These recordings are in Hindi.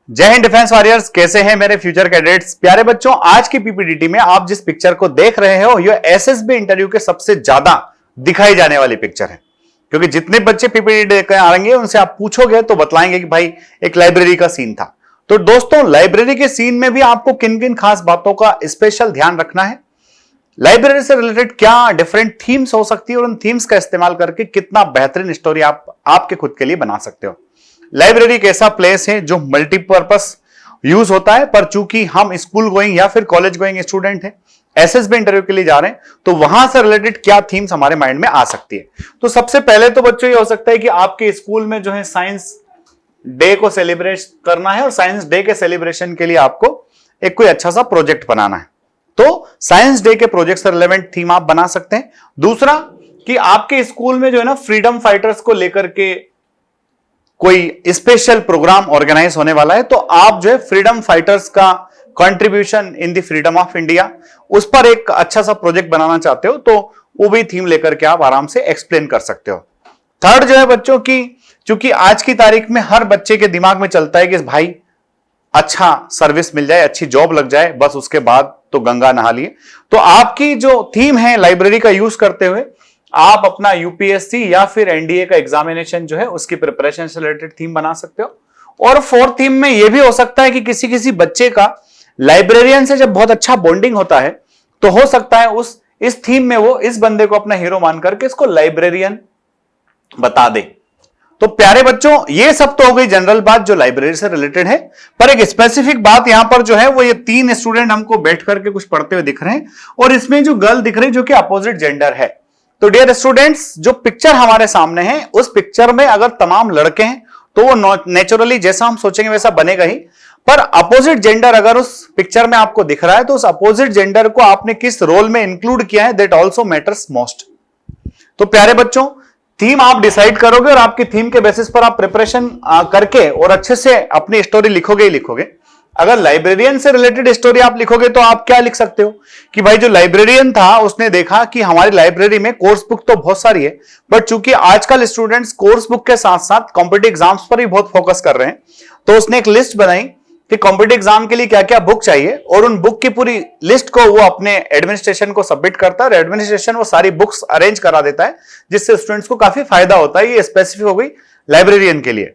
जय हिंद डिफेंस वॉरियर्स, कैसे हैं मेरे फ्यूचर कैडेट्स। प्यारे बच्चों, आज की पीपीडीटी में आप जिस पिक्चर को देख रहे हो यह एसएसबी इंटरव्यू के सबसे ज्यादा दिखाई जाने वाली पिक्चर है, क्योंकि जितने बच्चे पीपीडीटी देखकर आएंगे उनसे आप पूछोगे तो बतलाएंगे कि भाई एक लाइब्रेरी का सीन था। तो दोस्तों, लाइब्रेरी के सीन में भी आपको किन किन खास बातों का स्पेशल ध्यान रखना है, लाइब्रेरी से रिलेटेड क्या डिफरेंट थीम्स हो सकती है और उन थीम्स का इस्तेमाल करके कितना बेहतरीन स्टोरी आप आपके खुद के लिए बना सकते हो। लाइब्रेरी एक ऐसा प्लेस है जो मल्टीपर्पस यूज होता है, पर चूंकि हम स्कूल गोइंग या फिर कॉलेज गोइंग स्टूडेंट हैं, एसएसबी इंटरव्यू के लिए जा रहे हैं, तो वहां से रिलेटेड क्या थीम्स हमारे माइंड में आ सकती है। तो सबसे पहले तो बच्चों ये हो सकता है कि आपके स्कूल में जो है साइंस डे को सेलिब्रेट करना है और साइंस डे के सेलिब्रेशन के लिए आपको एक कोई अच्छा सा प्रोजेक्ट बनाना है, तो साइंस डे के प्रोजेक्ट से रिलेवेंट थीम आप बना सकते हैं। दूसरा कि आपके स्कूल में जो है ना फ्रीडम फाइटर्स को लेकर के कोई स्पेशल प्रोग्राम ऑर्गेनाइज होने वाला है, तो आप जो है फ्रीडम फाइटर्स का contribution in the freedom of India उस पर एक अच्छा सा प्रोजेक्ट बनाना चाहते हो, तो वो भी थीम लेकर के आप आराम से एक्सप्लेन कर सकते हो। थर्ड जो है बच्चों की, चूंकि आज की तारीख में हर बच्चे के दिमाग में चलता है कि भाई अच्छा सर्विस मिल जाए, अच्छी जॉब लग जाए, बस उसके बाद तो गंगा नहा लिए। तो आपकी जो थीम है लाइब्रेरी का यूज करते हुए आप अपना यूपीएससी या फिर एनडीए का एग्जामिनेशन जो है उसकी प्रिपरेशन से रिलेटेड थीम बना सकते हो। और फोर्थ थीम में यह भी हो सकता है कि किसी किसी बच्चे का लाइब्रेरियन से जब बहुत अच्छा बॉन्डिंग होता है, तो हो सकता है इस थीम में वो इस बंदे को अपना हीरो मान करके इसको लाइब्रेरियन बता दे। तो प्यारे बच्चों, ये सब तो हो गई जनरल बात जो लाइब्रेरी से रिलेटेड है, पर एक स्पेसिफिक बात यहां पर जो है वो ये तीन स्टूडेंट हमको बैठ करके कुछ पढ़ते हुए दिख रहे हैं, और इसमें जो गर्ल दिख रही है जो कि अपोजिट जेंडर है। तो डियर स्टूडेंट्स, जो पिक्चर हमारे सामने है उस पिक्चर में अगर तमाम लड़के हैं तो वो नेचुरली जैसा हम सोचेंगे वैसा बनेगा ही, पर अपोजिट जेंडर अगर उस पिक्चर में आपको दिख रहा है तो उस अपोजिट जेंडर को आपने किस रोल में इंक्लूड किया है, दैट ऑल्सो मैटर्स मोस्ट। तो प्यारे बच्चों, थीम आप डिसाइड करोगे और आपकी थीम के बेसिस पर आप प्रिपरेशन करके और अच्छे से अपनी स्टोरी लिखोगे ही लिखोगे। अगर लाइब्रेरियन से रिलेटेड स्टोरी आप लिखोगे तो आप क्या लिख सकते हो कि भाई जो लाइब्रेरियन था उसने देखा कि हमारी लाइब्रेरी में कोर्स बुक तो बहुत सारी है, बट चूंकि आजकल स्टूडेंट्स कोर्स बुक के साथ साथ कॉम्पिटिटिव एग्जाम्स पर भी बहुत फोकस कर रहे हैं, तो उसने एक लिस्ट बनाई कि कॉम्पिटिटिव एग्जाम के लिए क्या क्या बुक चाहिए, और उन बुक की पूरी लिस्ट को वो अपने एडमिनिस्ट्रेशन को सबमिट करता है और एडमिनिस्ट्रेशन वो सारी बुक्स अरेंज करा देता है, जिससे स्टूडेंट्स को काफी फायदा होता है। ये स्पेसिफिक हो गई लाइब्रेरियन के लिए।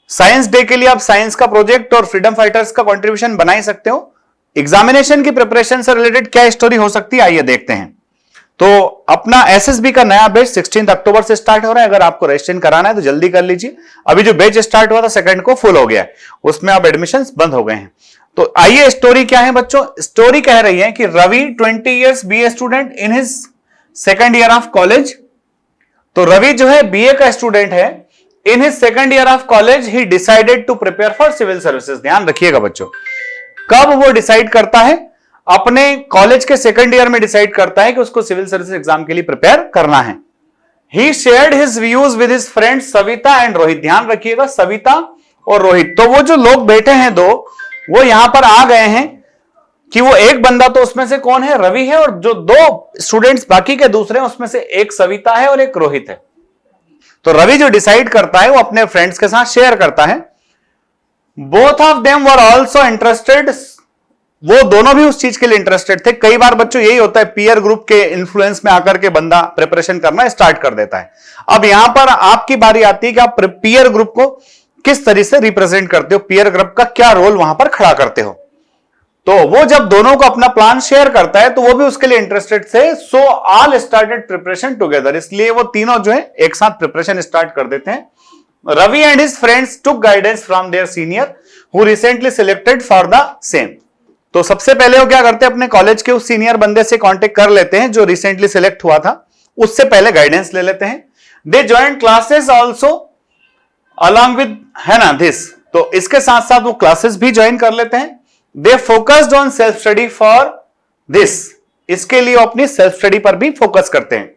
साइंस डे के लिए आप साइंस का प्रोजेक्ट और फ्रीडम फाइटर्स का कंट्रीब्यूशन बना ही सकते हो। एग्जामिनेशन की प्रिपरेशन से रिलेटेड क्या स्टोरी हो सकती है, आइए देखते हैं। तो अपना एसएसबी का नया बैच 16 अक्टूबर से स्टार्ट हो रहा है। अगर आपको रजिस्ट्रेशन कराना है तो जल्दी कर लीजिए। अभी जो बैच स्टार्ट हुआ था 2 को फुल हो गया है, उसमें अब एडमिशन बंद हो गए हैं। तो आइए, स्टोरी क्या है बच्चों। स्टोरी कह रही है कि Ravi 20 years BA student in his second year of college. तो रवि जो है बीए का स्टूडेंट है। In his second year of college he decided to prepare for civil services. ध्यान रखिएगा बच्चों, कब वो डिसाइड करता है, अपने कॉलेज के सेकंड ईयर में डिसाइड करता है कि उसको सिविल सर्विस एग्जाम के लिए प्रिपेयर करना है। He shared his views with his friends Savita and Rohit. ध्यान रखिएगा, सविता और रोहित। तो वो जो लोग बैठे हैं दो, वो यहां पर आ गए हैं कि वो एक बंदा तो उसमें से कौन है, रवि है, और जो दो स्टूडेंट्स बाकी के दूसरे हैं उसमें से एक सविता है और एक रोहित है। तो रवि जो डिसाइड करता है वो अपने फ्रेंड्स के साथ शेयर करता है। Both of them were also interested. वो दोनों भी उस चीज के लिए इंटरेस्टेड थे। कई बार बच्चों यही होता है, पीयर ग्रुप के इन्फ्लुएंस में आकर के बंदा प्रिपरेशन करना स्टार्ट कर देता है। अब यहां पर आपकी बारी आती है कि आप पीयर ग्रुप को किस तरह से रिप्रेजेंट करते हो, पीयर ग्रुप का क्या रोल वहां पर खड़ा करते हो। तो वो जब दोनों को अपना प्लान शेयर करता है तो वो भी उसके लिए इंटरेस्टेड थे। So all started preparation together. इसलिए वो तीनों जो है एक साथ प्रिपरेशन स्टार्ट कर देते हैं। Ravi and his friends took guidance from their senior who recently selected for the same. तो सबसे पहले वो क्या करते हैं, अपने कॉलेज के उस सीनियर बंदे से कांटेक्ट कर लेते हैं जो रिसेंटली सिलेक्ट हुआ था, उससे पहले गाइडेंस ले लेते हैं। They join classes also along with, है ना, दिस। तो इसके साथ साथ वो क्लासेस भी ज्वाइन कर लेते हैं। They focused on self study for this. इसके लिए अपनी सेल्फ स्टडी पर भी फोकस करते हैं।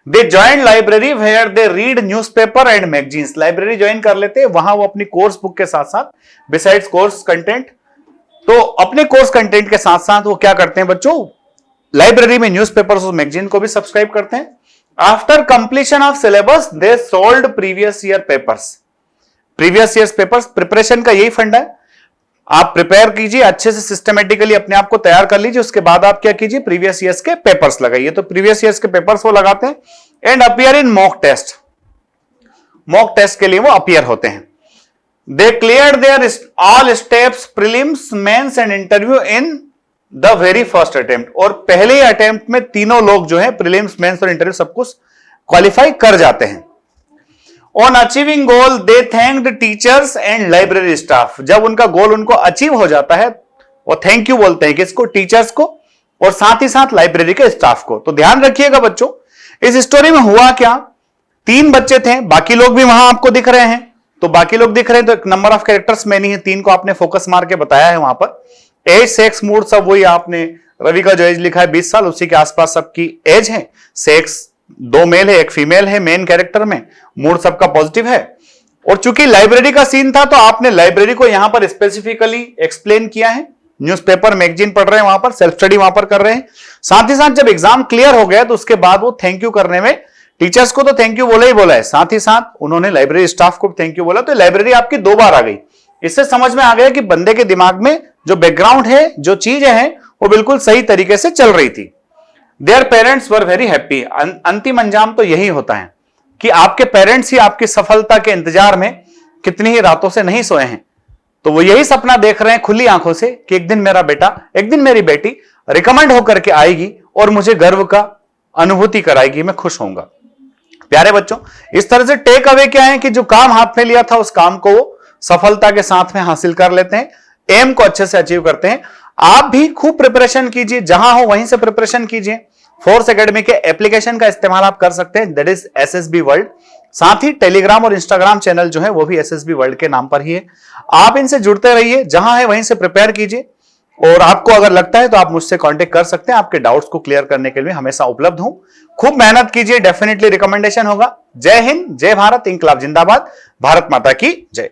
They join library where they read newspaper and magazines. Library join कर लेते हैं, वहां वो अपनी कोर्स बुक के साथ साथ बिसाइड्स कोर्स कंटेंट, तो अपने कोर्स कंटेंट के साथ साथ वो क्या करते हैं बच्चों, लाइब्रेरी में न्यूज़पेपर्स और मैगजीन को भी सब्सक्राइब करते हैं। After completion of syllabus they sold previous year papers. Previous year papers preparation का यही फंडा है। आप प्रिपेयर कीजिए अच्छे से, सिस्टमेटिकली अपने आप को तैयार कर लीजिए। उसके बाद आप क्या कीजिए, प्रीवियस ईयर्स के पेपर्स लगाइए। तो प्रीवियस ईयर्स के पेपर्स वो लगाते हैं and appear in mock test. Mock test के लिए वो अपीयर होते हैं। They clear their all steps, prelims, mains and interview in the very first attempt. और पहले ही अटेम्प्ट में तीनों लोग जो है प्रीलिम्स, मेंस और इंटरव्यू सब कुछ क्वालिफाई कर जाते हैं। On achieving goal they thanked teachers and library staff. जब उनका गोल उनको अचीव हो जाता है वो थैंक यू बोलते हैं किसको, टीचर्स को और साथ ही साथ लाइब्रेरी के स्टाफ को। तो ध्यान रखिएगा बच्चों, इस स्टोरी में हुआ क्या, 3 बच्चे थे, बाकी लोग भी वहां आपको दिख रहे हैं। तो बाकी लोग दिख रहे हैं तो नंबर ऑफ कैरेक्टर्स में नहीं है, 3 को आपने फोकस मार के बताया है वहां पर। एज, सेक्स, मूड सब वही आपने, रवि का जो एज लिखा है 20 साल, उसी के आसपास सबकी एज है। सेक्स 2 मेल है 1 फीमेल है मेन कैरेक्टर में, मूड सबका पॉजिटिव है। और चूंकि लाइब्रेरी का सीन था तो आपने लाइब्रेरी को यहां पर स्पेसिफिकली एक्सप्लेन किया है। न्यूज़पेपर, मैगजीन पढ़ रहे हैं वहां पर, सेल्फ स्टडी वहां पर कर रहे हैं। साथ ही साथ जब एग्जाम क्लियर हो गया तो उसके बाद वो थैंक यू करने में टीचर्स को तो थैंक यू बोला ही बोला है, साथ ही साथ उन्होंने लाइब्रेरी स्टाफ को थैंक यू बोला। तो लाइब्रेरी आपकी 2 बार आ गई। इससे समझ में आ गया कि बंदे के दिमाग में जो बैकग्राउंड है, जो चीजें हैं वो बिल्कुल सही तरीके से चल रही थी। Their parents were very happy. अंतिम अंजाम तो यही होता है कि आपके पेरेंट्स ही आपकी सफलता के इंतजार में कितनी ही रातों से नहीं सोए हैं। तो वो यही सपना देख रहे हैं खुली आंखों से कि एक दिन मेरा बेटा, एक दिन मेरी बेटी रिकमेंड होकर के आएगी और मुझे गर्व का अनुभूति कराएगी, मैं खुश होऊंगा। प्यारे बच्चों, इस तरह से टेक अवे क्या है कि जो काम हाथ में लिया था उस काम को सफलता के साथ में हासिल कर लेते हैं, एम को अच्छे से अचीव करते हैं। आप भी खूब प्रिपरेशन कीजिए, जहां हो वहीं से प्रिपरेशन कीजिए। फोर्स एकेडमी के एप्लीकेशन का इस्तेमाल आप कर सकते हैं, दैट इज एसएसबी वर्ल्ड। साथ ही टेलीग्राम और इंस्टाग्राम चैनल जो है वो भी एसएसबी वर्ल्ड के नाम पर ही है। आप इनसे जुड़ते रहिए, जहां है वहीं से प्रिपेयर कीजिए। और आपको अगर लगता है तो आप मुझसे कांटेक्ट कर सकते हैं, आपके डाउट्स को क्लियर करने के लिए हमेशा उपलब्ध हूं। खूब मेहनत कीजिए, डेफिनेटली रिकमेंडेशन होगा। जय हिंद, जय भारत, इंकलाब जिंदाबाद, भारत माता की जय।